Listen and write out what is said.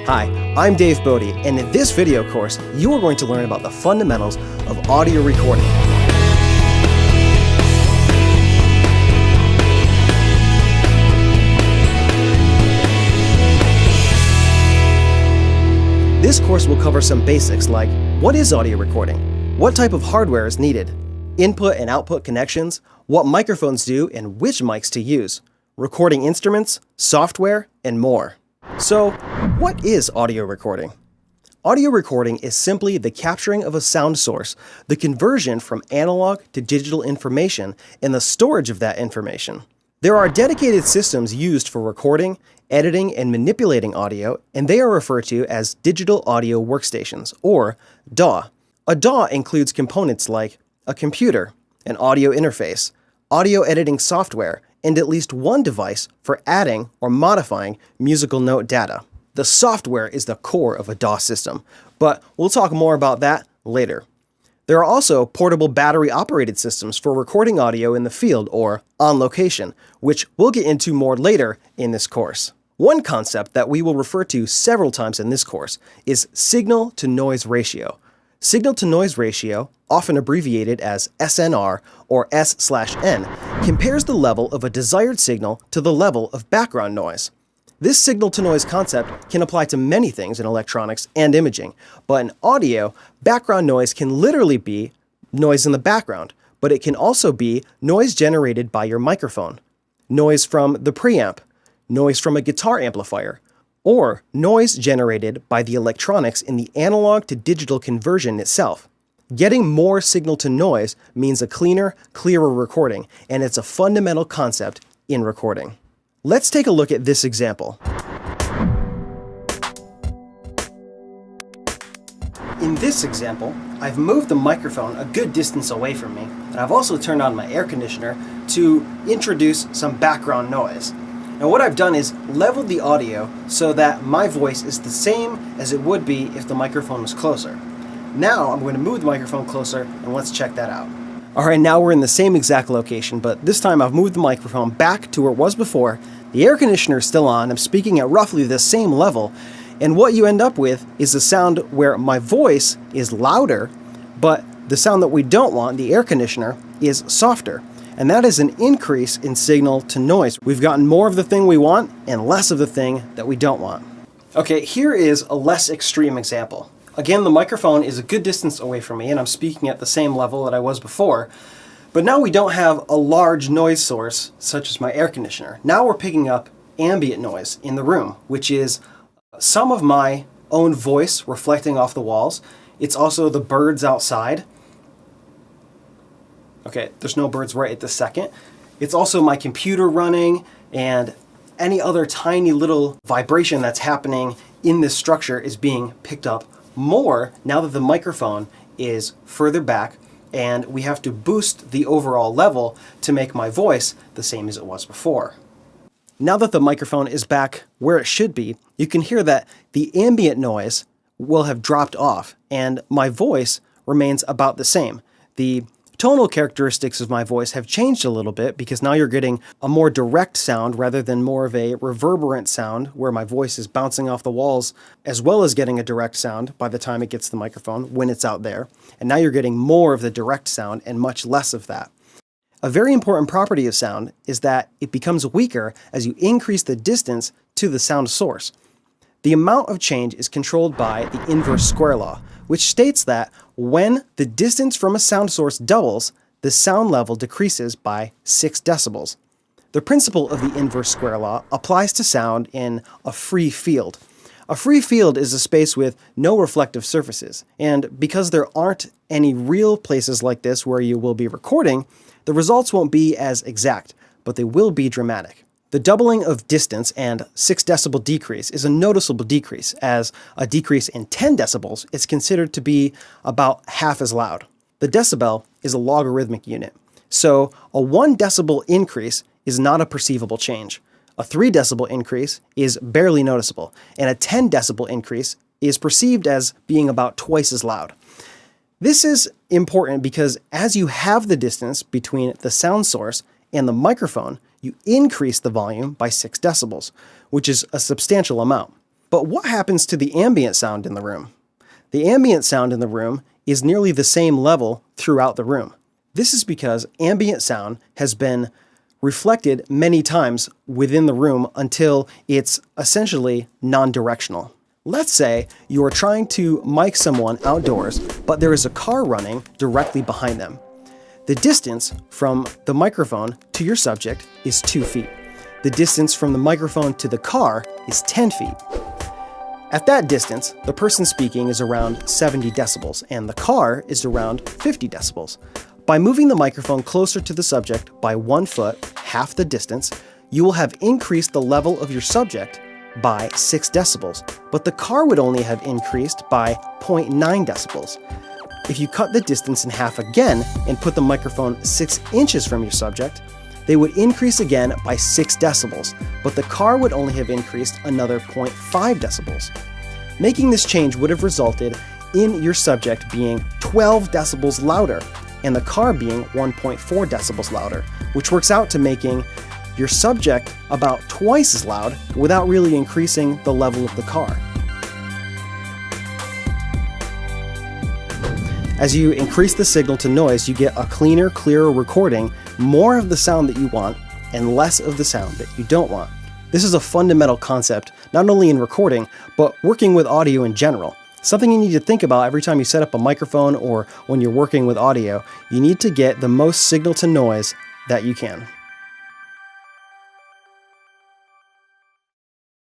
Hi, I'm Dave Bodie, and in this video course, you are going to learn about the fundamentals of audio recording. This course will cover some basics like, what is audio recording? What type of hardware is needed? Input and output connections, what microphones do and which mics to use, recording instruments, software, and more. So, what is audio recording? Audio recording is simply the capturing of a sound source, the conversion from analog to digital information, and the storage of that information. There are dedicated systems used for recording, editing, and manipulating audio, and they are referred to as digital audio workstations, or DAW. A DAW includes components like a computer, an audio interface, audio editing software, and at least one device for adding or modifying musical note data. The software is the core of a DAW system, but we'll talk more about that later. There are also portable battery-operated systems for recording audio in the field or on location, which we'll get into more later in this course. One concept that we will refer to several times in this course is signal-to-noise ratio. Signal-to-noise ratio, often abbreviated as SNR or S/N, compares the level of a desired signal to the level of background noise. This signal-to-noise concept can apply to many things in electronics and imaging, but in audio, background noise can literally be noise in the background, but it can also be noise generated by your microphone, noise from the preamp, noise from a guitar amplifier, or noise generated by the electronics in the analog to digital conversion itself. Getting more signal to noise means a cleaner, clearer recording, and it's a fundamental concept in recording. Let's take a look at this example. In this example, I've moved the microphone a good distance away from me, and I've also turned on my air conditioner to introduce some background noise. Now what I've done is leveled the audio so that my voice is the same as it would be if the microphone was closer. Now I'm going to move the microphone closer and let's check that out. Alright, now we're in the same exact location, but this time I've moved the microphone back to where it was before. The air conditioner is still on, I'm speaking at roughly the same level, and what you end up with is a sound where my voice is louder, but the sound that we don't want, the air conditioner, is softer. And that is an increase in signal to noise. We've gotten more of the thing we want and less of the thing that we don't want. Okay, here is a less extreme example. Again, the microphone is a good distance away from me and I'm speaking at the same level that I was before. But now we don't have a large noise source such as my air conditioner. Now we're picking up ambient noise in the room, which is some of my own voice reflecting off the walls. It's also the birds outside. Okay, there's no birds right at this second. It's also my computer running and any other tiny little vibration that's happening in this structure is being picked up more now that the microphone is further back and we have to boost the overall level to make my voice the same as it was before. Now that the microphone is back where it should be, you can hear that the ambient noise will have dropped off and my voice remains about the same. The tonal characteristics of my voice have changed a little bit because now you're getting a more direct sound rather than more of a reverberant sound where my voice is bouncing off the walls as well as getting a direct sound by the time it gets the microphone when it's out there. And now you're getting more of the direct sound and much less of that. A very important property of sound is that it becomes weaker as you increase the distance to the sound source. The amount of change is controlled by the inverse square law, which states that when the distance from a sound source doubles, the sound level decreases by 6 decibels. The principle of the inverse square law applies to sound in a free field. A free field is a space with no reflective surfaces, and because there aren't any real places like this where you will be recording, the results won't be as exact, but they will be dramatic. The doubling of distance and 6 decibel decrease is a noticeable decrease, as a decrease in 10 decibels is considered to be about half as loud. The decibel is a logarithmic unit, so a 1 decibel increase is not a perceivable change. A 3 decibel increase is barely noticeable, and a 10 decibel increase is perceived as being about twice as loud. This is important because as you have the distance between the sound source and the microphone, you increase the volume by 6 decibels, which is a substantial amount. But what happens to the ambient sound in the room? The ambient sound in the room is nearly the same level throughout the room. This is because ambient sound has been reflected many times within the room until it's essentially non-directional. Let's say you are trying to mic someone outdoors, but there is a car running directly behind them. The distance from the microphone to your subject is 2 feet. The distance from the microphone to the car is 10 feet. At that distance, the person speaking is around 70 decibels and the car is around 50 decibels. By moving the microphone closer to the subject by 1 foot, half the distance, you will have increased the level of your subject by 6 decibels, but the car would only have increased by 0.9 decibels. If you cut the distance in half again and put the microphone 6 inches from your subject, they would increase again by 6 decibels, but the car would only have increased another 0.5 decibels. Making this change would have resulted in your subject being 12 decibels louder and the car being 1.4 decibels louder, which works out to making your subject about twice as loud without really increasing the level of the car. As you increase the signal to noise, you get a cleaner, clearer recording, more of the sound that you want and less of the sound that you don't want. This is a fundamental concept, not only in recording, but working with audio in general. Something you need to think about every time you set up a microphone or when you're working with audio. You need to get the most signal to noise that you can.